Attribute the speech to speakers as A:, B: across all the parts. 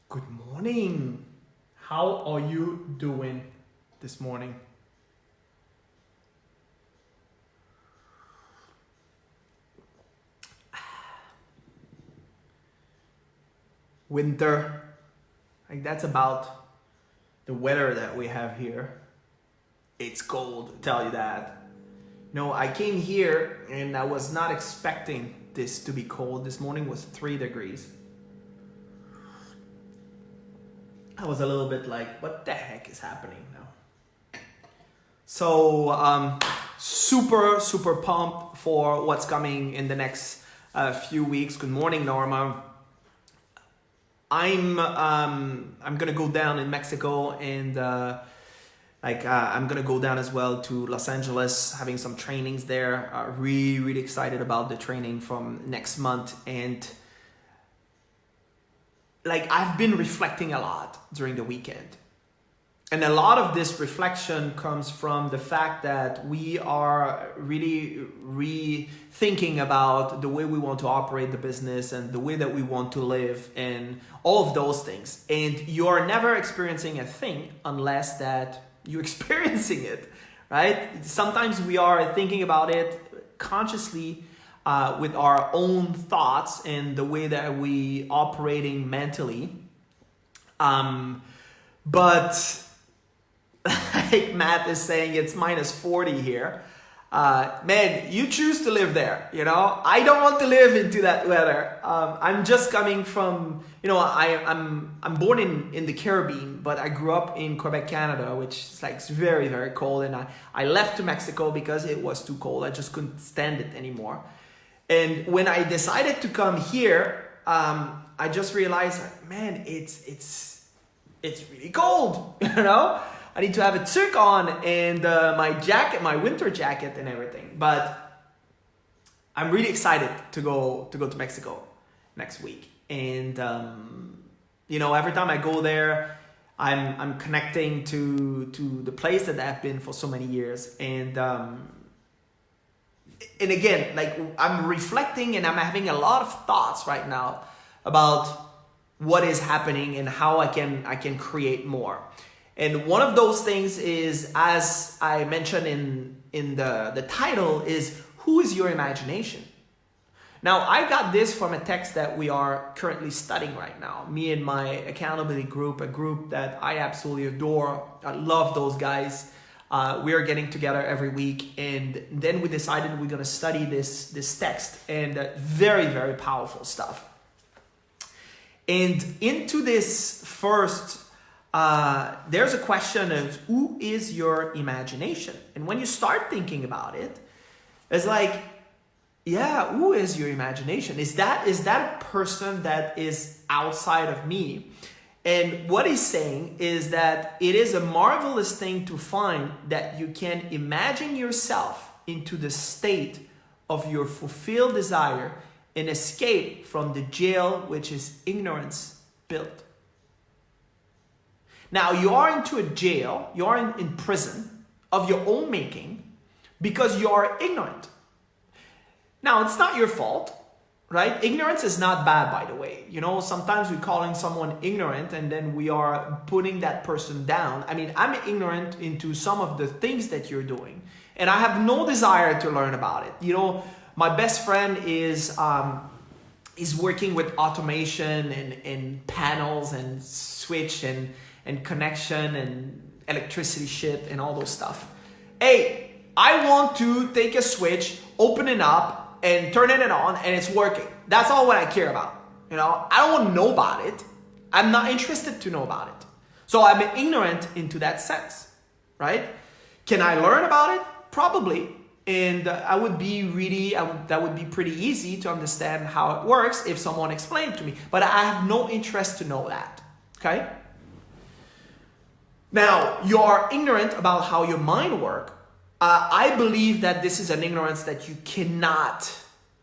A: Good morning. How are you doing this morning? Winter. Like that's about the weather that we have here. It's cold, I'll tell you that. I came here and I was not expecting this to be cold. This morning was 3 degrees. I was a little bit like, what the heck is happening now? So super pumped for what's coming in the next few weeks. Good morning, Norma. I'm gonna go down in Mexico and I'm gonna go down as well to Los Angeles, having some trainings there. Really excited about the training from next month. And I've been reflecting a lot during the weekend. And a lot of this reflection comes from the fact that we are really rethinking about the way we want to operate the business and the way that we want to live and all of those things. And you're never experiencing a thing unless that you're experiencing it, right? Sometimes we are thinking about it consciously with our own thoughts and the way that we operating mentally. But like Matt is saying, it's minus 40 here. Man, you choose to live there, I don't want to live into that weather. I'm just coming from, I'm born in the Caribbean, but I grew up in Quebec, Canada, which is very cold. And I left to Mexico because it was too cold. I just couldn't stand it anymore. And when I decided to come here, I just realized, man, it's really cold, I need to have a toque on and my jacket, my winter jacket and everything. But I'm really excited to go to Mexico next week. And every time I go there, I'm connecting to the place that I've been for so many years. And again, I'm reflecting and I'm having a lot of thoughts right now about what is happening and how I can create more. And one of those things is, as I mentioned in the title, is who is your imagination? Now, I got this from a text that we are currently studying right now. Me and my accountability group, a group that I absolutely adore. I love those guys. We are getting together every week, and then we decided we're going to study this text, and very powerful stuff. And into this first, there's a question of who is your imagination? And when you start thinking about it, it's who is your imagination? Is that a person that is outside of me? And what he's saying is that it is a marvelous thing to find that you can imagine yourself into the state of your fulfilled desire and escape from the jail which is ignorance built. Now you are into a jail, you are in prison of your own making because you are ignorant. Now it's not your fault. Right? Ignorance is not bad, by the way. Sometimes we're calling someone ignorant and then we are putting that person down. I mean, I'm ignorant into some of the things that you're doing and I have no desire to learn about it. My best friend is working with automation and panels and switch and connection and electricity shit and all those stuff. Hey, I want to take a switch, open it up, and turning it on and it's working. That's all what I care about. I don't want to know about it. I'm not interested to know about it. So I'm ignorant into that sense, right? Can I learn about it? Probably. And that would be pretty easy to understand how it works if someone explained to me. But I have no interest to know that, okay? Now, you are ignorant about how your mind works. I believe that this is an ignorance that you cannot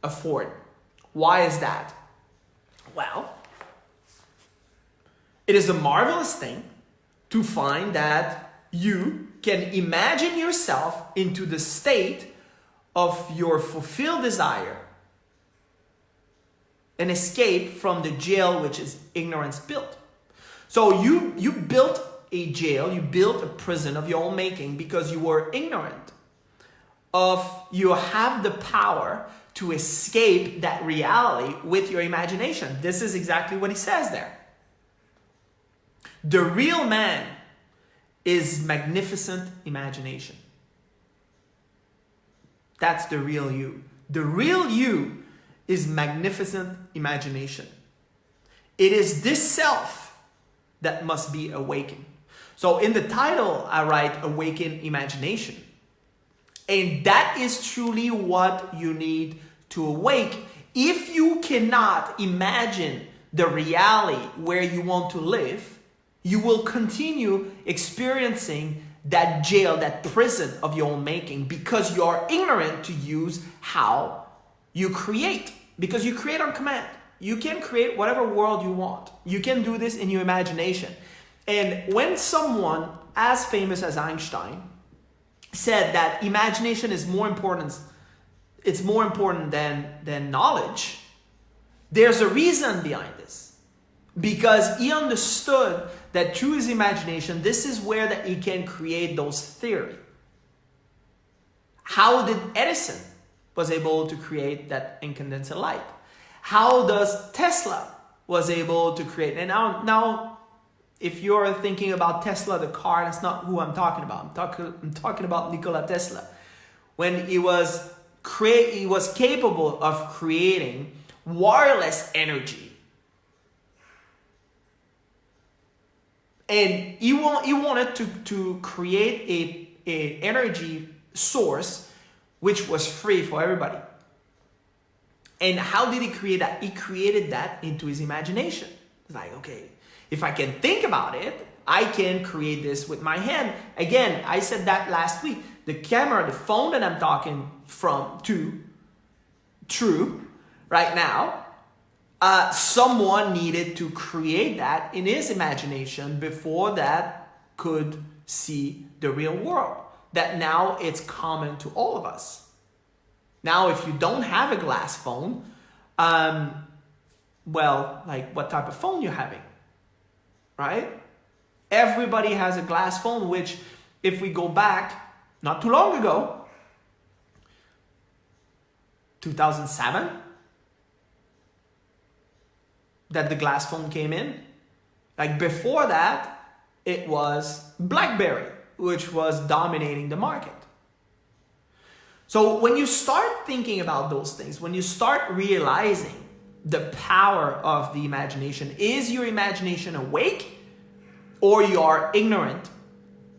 A: afford. Why is that? Well, it is a marvelous thing to find that you can imagine yourself into the state of your fulfilled desire and escape from the jail which is ignorance built. So you built a jail, you built a prison of your own making because you were ignorant of you have the power to escape that reality with your imagination. This is exactly what he says there. The real man is magnificent imagination. That's the real you. The real you is magnificent imagination. It is this self that must be awakened. So in the title, I write Awaken Imagination. And that is truly what you need to awake. If you cannot imagine the reality where you want to live, you will continue experiencing that jail, that prison of your own making, because you are ignorant to use how you create. Because you create on command. You can create whatever world you want. You can do this in your imagination. And when someone as famous as Einstein said that imagination is more important, it's more important than knowledge, there's a reason behind this. Because he understood that through his imagination, this is where that he can create those theories. How did Edison was able to create that incandescent light? How does Tesla was able to create? And now if you're thinking about Tesla, the car, that's not who I'm talking about. I'm talking about Nikola Tesla. When he was capable of creating wireless energy. And he wanted to create a energy source which was free for everybody. And how did he create that? He created that into his imagination. It's like, okay, if I can think about it, I can create this with my hand. Again, I said that last week. The camera, the phone that I'm talking to right now, someone needed to create that in his imagination before that could see the real world. That now it's common to all of us. Now, if you don't have a glass phone, well, like what type of phone you're having, right? Everybody has a glass phone, which if we go back not too long ago, 2007, that the glass phone came in. Like before that, it was BlackBerry, which was dominating the market. So when you start thinking about those things, when you start realizing the power of the imagination, is your imagination awake or you are ignorant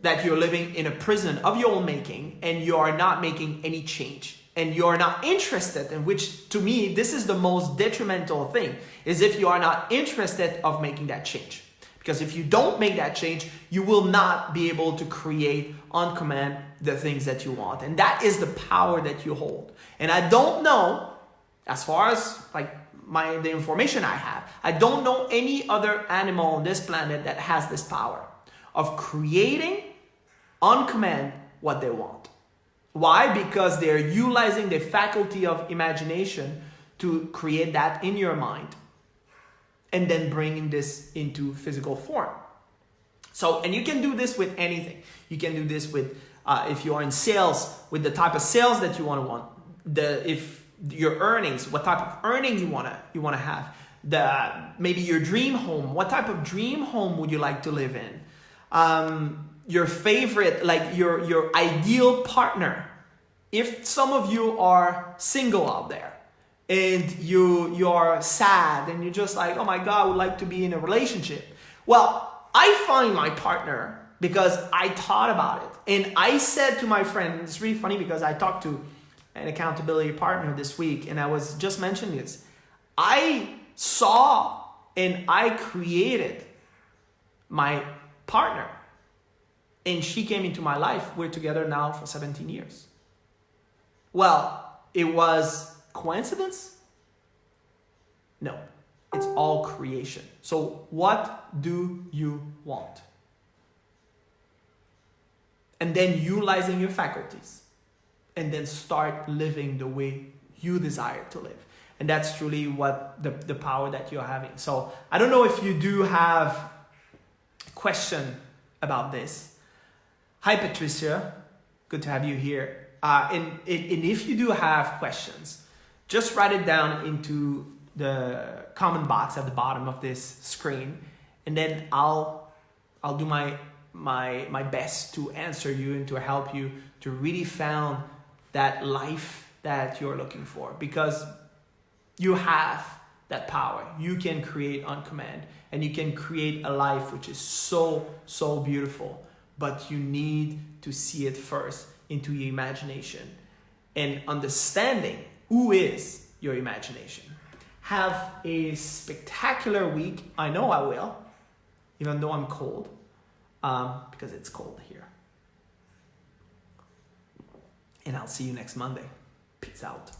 A: that you're living in a prison of your own making and you are not making any change and you are not interested, in which to me, this is the most detrimental thing, is if you are not interested of making that change. Because if you don't make that change, you will not be able to create on command the things that you want. And that is the power that you hold. And I don't know, as far as like the information I have, I don't know any other animal on this planet that has this power of creating on command what they want. Why? Because they're utilizing the faculty of imagination to create that in your mind and then bringing this into physical form. So, and you can do this with anything. You can do this with, if you are in sales, with the type of sales that you want, if your earnings, what type of earning you want to have, maybe your dream home, what type of dream home would you like to live in? Your favorite, like your ideal partner. If some of you are single out there and you are sad and you're just like, oh my God, I would like to be in a relationship. Well, I find my partner because I thought about it. And I said to my friend, it's really funny because I talked to an accountability partner this week and I was just mentioning this. I saw and I created my partner. And she came into my life. We're together now for 17 years. Well, it was coincidence? No, it's all creation. So what do you want? And then utilizing your faculties. And then start living the way you desire to live. And that's truly what the power that you're having. So I don't know if you do have question about this. Hi, Patricia. Good to have you here. And if you do have questions, just write it down into the comment box at the bottom of this screen, and then I'll do my best to answer you and to help you to really find that life that you're looking for, because you have that power. You can create on command, and you can create a life which is so beautiful, but you need to see it first into your imagination and understanding who is your imagination. Have a spectacular week. I know I will, even though I'm cold, because it's cold here. And I'll see you next Monday. Peace out.